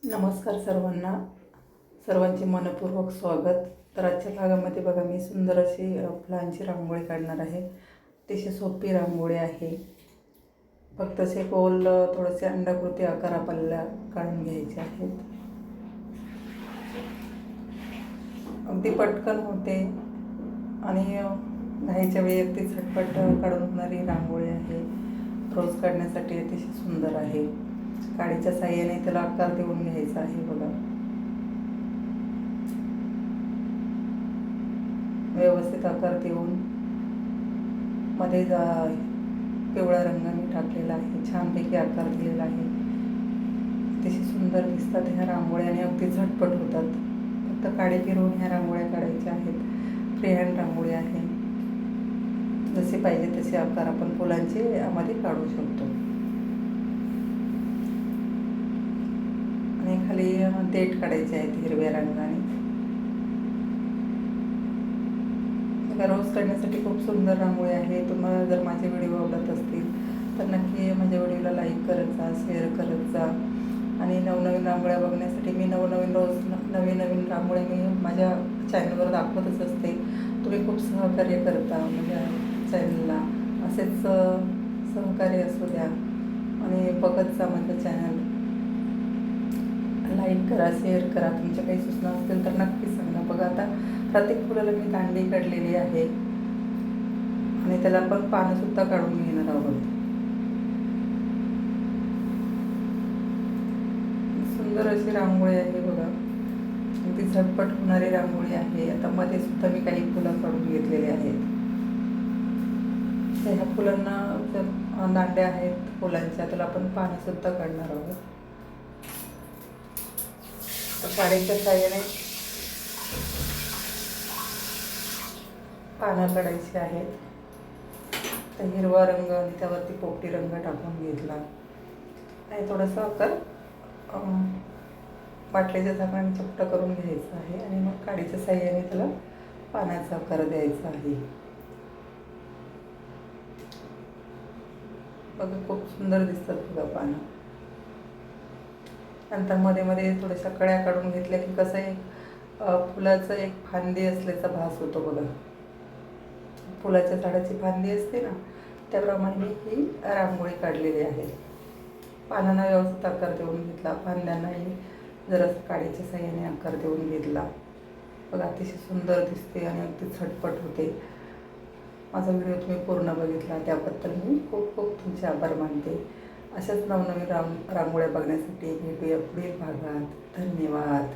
नमस्कार सर्वांना, सर्वांचे मनपूर्वक स्वागत. तर आजच्या भागामध्ये बघा मी सुंदर अशी फुलांची रांगोळी काढणार आहे. अतिशय सोपी रांगोळी आहे. फक्त असे गोल थोडेसे अंडाकृती आकारापल्ल्या काढून घ्यायचे आहेत. अगदी पटकन होते आणि घाईच्या वेळी अगदी झटपट काढून होणारी रांगोळी आहे. रोज काढण्यासाठी अतिशय सुंदर आहे. काडीच्या साह्याने त्याला आकार देऊन घ्यायचा आहे. बघा, व्यवस्थित आकार देऊन मध्ये पिवळा रंग मी टाकलेला आहे. छानपैकी आकार दिलेला आहे. अतिशय सुंदर दिसतात ह्या रांगोळ्या आणि अगदी झटपट होतात. फक्त काडी फिरवून ह्या रांगोळ्या काढायच्या आहेत. फ्री हँड रांगोळी आहे. जसे पाहिजे तसे आकार आपण फुलांचे यामध्ये काढू शकतो. आणि खाली देठ काढायचे आहेत हिरव्या रंगाने. रोज काढण्यासाठी खूप सुंदर रांगोळी आहे. तुम्हाला जर माझे व्हिडिओ आवडत असतील तर नक्की माझ्या व्हिडिओला लाईक करत जा, शेअर करत जा. आणि नवनवीन रांगोळ्या बघण्यासाठी मी रोज नवीन रांगोळ्या मी माझ्या चॅनलवर दाखवतच असते. तुम्ही खूप सहकार्य करता माझ्या चॅनलला. असेच सहकार्य असू द्या आणि बघत जा माझं चॅनल. लाईक करा, शेअर करा. तुमच्या काही सूचना असतील तर नक्की सांगा. बघा, आता प्रत्येक फुलाला मी दांडी काढलेली आहे आणि त्याला आपण पानंसुद्धा काढून घेणार आहोत. सुंदर अशी रांगोळी आहे. बघा, अगदी झटपट होणारी रांगोळी आहे. आता मध्ये सुद्धा मी काही फुलं काढून घेतलेले आहेत. ह्या फुलांना दांड्या आहेत फुलांच्या, त्याला आपण पानंसुद्धा काढणार आहोत. काडीच्या साह्याने पानं काढायची आहेत. तर हिरवा रंग आणि त्यावरती पोपटी रंग टाकून घेतला आणि थोडासा आकार बाटलीच्या झाकणाने चपटा करून घ्यायचा आहे आणि मग काडीच्या साह्याने त्याला पानाचा आकार द्यायचा आहे. बघा, खूप सुंदर दिसतात बघा पानं. नंतर मध्ये मध्ये थोड्याशा कळ्या काढून घेतल्या की कसं एक फुलाचं एक फांदी असल्याचा भास होतो. बघा, फुलाच्या झाडाची फांदी असते ना, त्याप्रमाणे मी ही रांगोळी काढलेली आहे. पानांना व्यवस्थित आकार देऊन घेतला, फांद्यांनाही जरासं काडीच्या साह्याने आकार देऊन घेतला. बघा, अतिशय सुंदर दिसते आणि अगदी झटपट होते. माझा व्हिडिओ तुम्ही पूर्ण बघितला त्याबद्दल मी खूप खूप तुमचे आभार मानते. अशाच नवनवीन रांगोळ्या बघण्यासाठी भेटूया पुढील भागात. धन्यवाद.